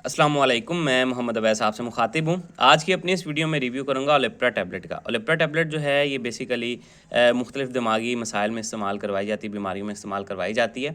अस्सलाम वालेकुम, मैं मोहम्मद अवैस आपसे मुखातिब हूँ। आज की अपनी इस वीडियो में रिव्यू करूँगा ओलिप्रा टैबलेट का। ओलिप्रा टैबलेट जो है ये बेसिकली मुख्तलिफ़ दिमागी मसाइल में इस्तेमाल करवाई जाती है, बीमारियों में इस्तेमाल करवाई जाती है।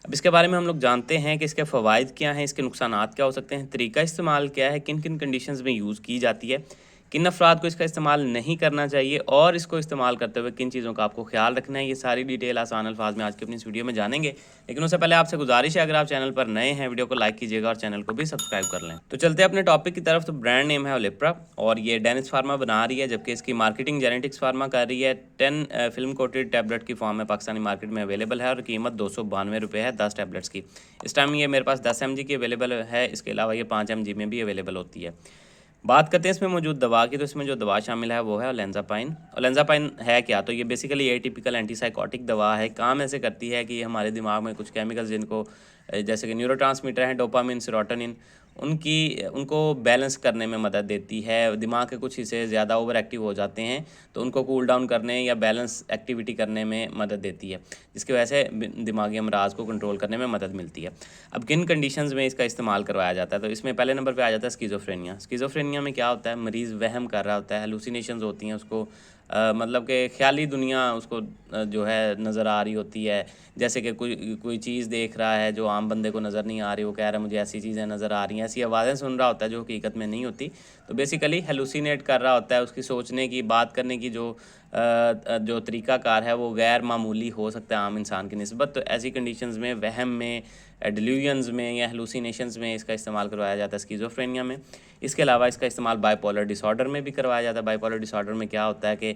अब इसके बारे में हम लोग जानते हैं कि इसके फ़वाइद क्या हैं, इसके नुकसानात क्या हो सकते हैं, तरीका इस्तेमाल क्या है, किन-किन कंडीशंस में यूज़ की जाती है, किन अफ़राद को इसका इस्तेमाल नहीं करना चाहिए और इसको इस्तेमाल करते हुए किन चीज़ों का आपको ख़्याल रखना है। ये सारी डिटेल आसान अल्फाज में आज की अपनी इस वीडियो में जानेंगे। लेकिन उससे पहले आपसे गुजारिश है, अगर आप चैनल पर नए हैं वीडियो को लाइक कीजिएगा और चैनल को भी सब्सक्राइब कर लें। तो चलते हैं अपने टॉपिक की तरफ। तो ब्रांड नेम है ओलिप्रा और ये डेनिस फार्मा बना रही है, जबकि इसकी मार्केटिंग जेनेटिक्स फार्मा कर रही है। 10 फिल्म कोटेड टैबलेट की फॉर्म में पाकिस्तानी मार्केट में अवेलेबल है और कीमत 292 रुपये है 10 टैबलेट्स की। इस टाइम ये मेरे पास 10 mg की अवेलेबल है, इसके अलावा ये 5 mg में भी अवेलेबल होती है। बात करते हैं इसमें मौजूद दवा की, तो इसमें जो दवा शामिल है वो है ओलेंजापाइन। ओलेंजापाइन है क्या? तो ये बेसिकली एटिपिकल एंटीसाइकोटिक दवा है। काम ऐसे करती है कि हमारे दिमाग में कुछ केमिकल्स जिनको जैसे कि न्यूरोट्रांसमीटर हैं, डोपामिन, सेरोटोनिन, उनको बैलेंस करने में मदद देती है। दिमाग के कुछ हिस्से ज़्यादा ओवर एक्टिव हो जाते हैं तो उनको कूल डाउन करने या बैलेंस एक्टिविटी करने में मदद देती है, जिसकी वजह से दिमागी अमराज को कंट्रोल करने में मदद मिलती है। अब किन कंडीशंस में इसका इस्तेमाल करवाया जाता है, तो इसमें पहले नंबर पे आ जाता है स्किज़ोफ्रेनिया। स्किज़ोफ्रेनिया में क्या होता है, मरीज़ वहम कर रहा होता है, हेलुसिनेशंस होती हैं उसको, मतलब कि ख्याली दुनिया उसको जो है नज़र आ रही होती है। जैसे कि कोई कोई चीज़ देख रहा है जो आम बंदे को नज़र नहीं आ रही, वो कह रहा है मुझे ऐसी चीज़ें नज़र आ रही हैं, ऐसी आवाज़ें सुन रहा होता है जो हकीकत में नहीं होती। तो बेसिकली हेलुसिनेट कर रहा होता है, उसकी सोचने की, बात करने की जो तरीक़ाकार है वो गैर मामूली हो सकता है आम इंसान की निस्बत। तो ऐसी कंडीशंस में, वहम में, डिल्यूजन्स में या हेलुसिनेशंस में इसका इस्तेमाल करवाया जाता है स्किज़ोफ्रेनिया में। इसके अलावा इसका इस्तेमाल बाइपोलर डिसऑर्डर में भी करवाया जाता है। बाइपोलर डिसऑर्डर में क्या होता है कि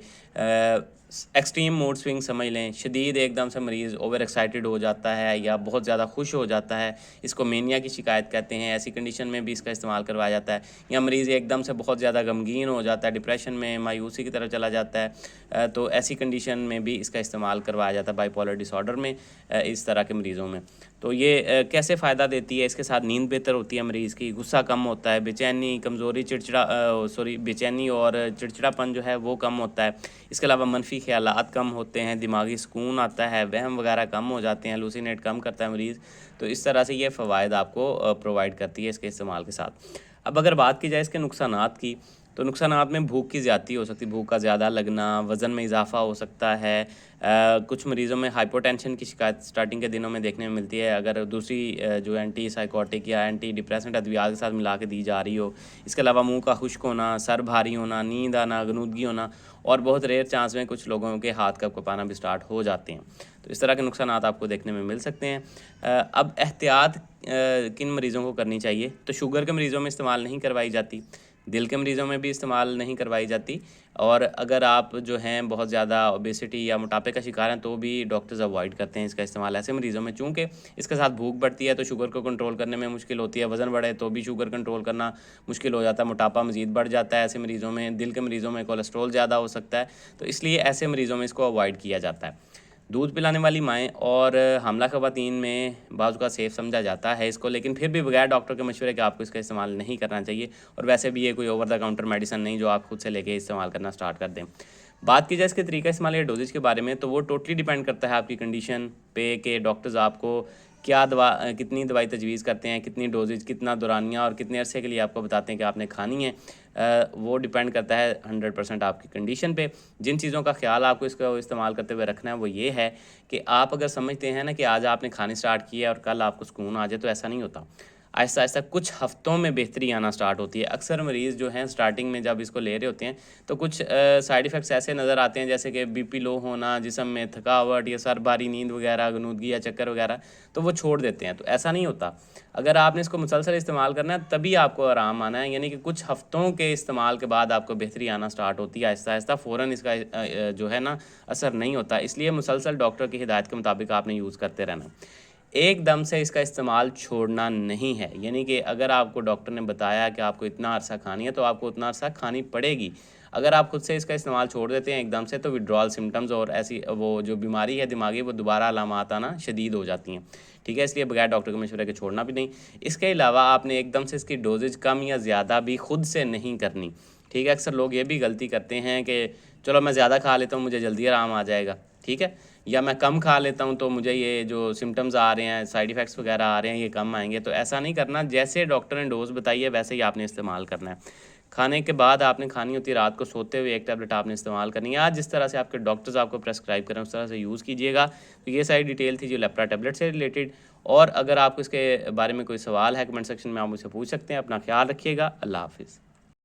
एक्सट्रीम मूड स्विंग समझ लें, शदीद एकदम से मरीज़ ओवर एक्साइटेड हो जाता है या बहुत ज़्यादा खुश हो जाता है, इसको मेनिया की शिकायत कहते हैं। ऐसी कंडीशन में भी इसका इस्तेमाल करवाया जाता है। या मरीज़ एकदम से बहुत ज़्यादा गमगीन हो जाता है, डिप्रेशन में, मायूसी की तरफ चला जाता है, तो ऐसी कंडीशन में भी इसका इस्तेमाल करवाया जाता है बाइपोलर डिसऑर्डर में, इस तरह के मरीज़ों में। तो ये कैसे फ़ायदा देती है, इसके साथ नींद बेहतर होती है मरीज़ की, गुस्सा कम होता है, बेचैनी, कमज़ोरी, बेचैनी और चिड़चिड़ापन जो है वो कम होता है। इसके अलावा मनफी ख़यालात कम होते हैं, दिमागी सुकून आता है, वहम वगैरह कम हो जाते हैं, हेलुसिनेट कम करता है मरीज़। तो इस तरह से ये फ़वाइद आपको प्रोवाइड करती है इसके इस्तेमाल के साथ। अब अगर बात की जाए इसके नुकसानात की, तो नुकसानात में भूख की ज़्यादती हो सकती है, भूख का ज़्यादा लगना, वज़न में इज़ाफ़ा हो सकता है। कुछ मरीज़ों में हाइपोटेंशन की शिकायत स्टार्टिंग के दिनों में देखने में मिलती है, अगर दूसरी जो एंटी साइकोटिक या एंटी डिप्रेसेंट अद्वियात के साथ मिला के दी जा रही हो। इसके अलावा मुँह का खुश्क होना, सर भारी होना, नींद आना, गनुदगी होना और बहुत रेयर चांस में कुछ लोगों के हाथ कँपाना भी स्टार्ट हो जाते हैं। तो इस तरह के नुकसानात आपको देखने में मिल सकते हैं। अब एहतियात किन मरीज़ों को करनी चाहिए, तो शुगर के मरीज़ों में इस्तेमाल नहीं करवाई जाती, दिल के मरीज़ों में भी इस्तेमाल नहीं करवाई जाती और अगर आप जो हैं बहुत ज़्यादा ओबेसिटी या मोटापे का शिकार हैं तो भी डॉक्टर्स अवॉइड करते हैं इसका इस्तेमाल ऐसे मरीज़ों में, चूँकि इसके साथ भूख बढ़ती है तो शुगर को कंट्रोल करने में मुश्किल होती है, वज़न बढ़े तो भी शुगर कंट्रोल करना मुश्किल हो जाता है, मोटापा मज़ीद बढ़ जाता है ऐसे मरीज़ों में, दिल के मरीज़ों में कोलेस्ट्रॉल ज़्यादा हो सकता है, तो इसलिए ऐसे मरीज़ों में इसको अवॉइड किया जाता है। दूध पिलाने वाली माएँ और हामला ख़वातीन में बाज़ का सेफ़ समझा जाता है इसको, लेकिन फिर भी बगैर डॉक्टर के मशवरे के आपको इसका इस्तेमाल नहीं करना चाहिए और वैसे भी ये कोई ओवर द काउंटर मेडिसिन नहीं जो आप खुद से लेके इस्तेमाल करना स्टार्ट कर दें। बात की जाए इसके तरीका इस्तेमाल या डोजेज के बारे में, तो वो टोटली डिपेंड करता है आपकी कंडीशन पे कि डॉक्टर्स आपको क्या कितनी दवाई तजवीज़ करते हैं, कितनी डोजेज, कितना दौरानिया और कितने अरसे के लिए आपको बताते हैं कि आपने खानी है। वो डिपेंड करता है 100% आपकी कंडीशन पे। जिन चीज़ों का ख्याल आपको इसका इस्तेमाल करते हुए रखना है वो ये है कि आप अगर समझते हैं ना कि आज आपने खानी स्टार्ट किया और कल आपको सुकून आ जाए, तो ऐसा नहीं होता। आहिस्ता आहिस्ता कुछ हफ्तों में बेहतरी आना स्टार्ट होती है। अक्सर मरीज़ जो हैं स्टार्टिंग में जब इसको ले रहे होते हैं तो कुछ साइड इफ़ेक्ट्स ऐसे नज़र आते हैं, जैसे कि बीपी लो होना, जिस्म में थकावट या सर भारी, नींद वगैरह, गनुदगी या चक्कर वगैरह, तो वो छोड़ देते हैं। तो ऐसा नहीं होता। अगर आपने इसको मुसलसल इस्तेमाल करना है तभी आपको आराम आना है, यानी कि कुछ हफ्तों के इस्तेमाल के बाद आपको बेहतरी आना स्टार्ट होती है आहिस्ता आहिस्ता, फ़ौरन इसका जो है ना असर नहीं होता। इसलिए मुसलसल डॉक्टर की हिदायत के मुताबिक आपने यूज़ करते रहना। एकदम से इसका इस्तेमाल छोड़ना नहीं है, यानी कि अगर आपको डॉक्टर ने बताया कि आपको इतना अरसा खानी है तो आपको उतना अरसा खानी पड़ेगी। अगर आप खुद से इसका इस्तेमाल छोड़ देते हैं एकदम से, तो विड्रॉल सिम्पटम्स और ऐसी वो जो बीमारी है दिमागी, वो दोबारा अलामात आना शदीद हो जाती हैं। ठीक है, इसलिए बगैर डॉक्टर के मशवरे के छोड़ना भी नहीं। इसके अलावा आपने एकदम से इसकी डोजेज कम या ज़्यादा भी खुद से नहीं करनी। ठीक है, अक्सर लोग ये भी गलती करते हैं कि चलो मैं ज़्यादा खा लेता हूँ, मुझे जल्दी आराम आ जाएगा। ठीक है, या मैं कम खा लेता हूँ तो मुझे ये जो सिम्टम्स आ रहे हैं, साइड इफ़ेक्ट्स वगैरह आ रहे हैं, ये कम आएंगे। तो ऐसा नहीं करना, जैसे डॉक्टर ने डोज़ बताई है वैसे ही आपने इस्तेमाल करना है। खाने के बाद आपने खानी होती है, रात को सोते हुए 1 टैबलेट आपने इस्तेमाल करनी है। आज जिस तरह से आपके डॉक्टर्स आपको प्रेस्क्राइब करें उस तरह से यूज़ कीजिएगा। तो ये सारी डिटेल थी जो लेप्रा टैबलेट से रिलेटेड। और अगर आपको इसके बारे में कोई सवाल है कमेंट सेक्शन में आप मुझसे पूछ सकते हैं। अपना ख्याल रखिएगा। अल्लाह हाफ़िज़।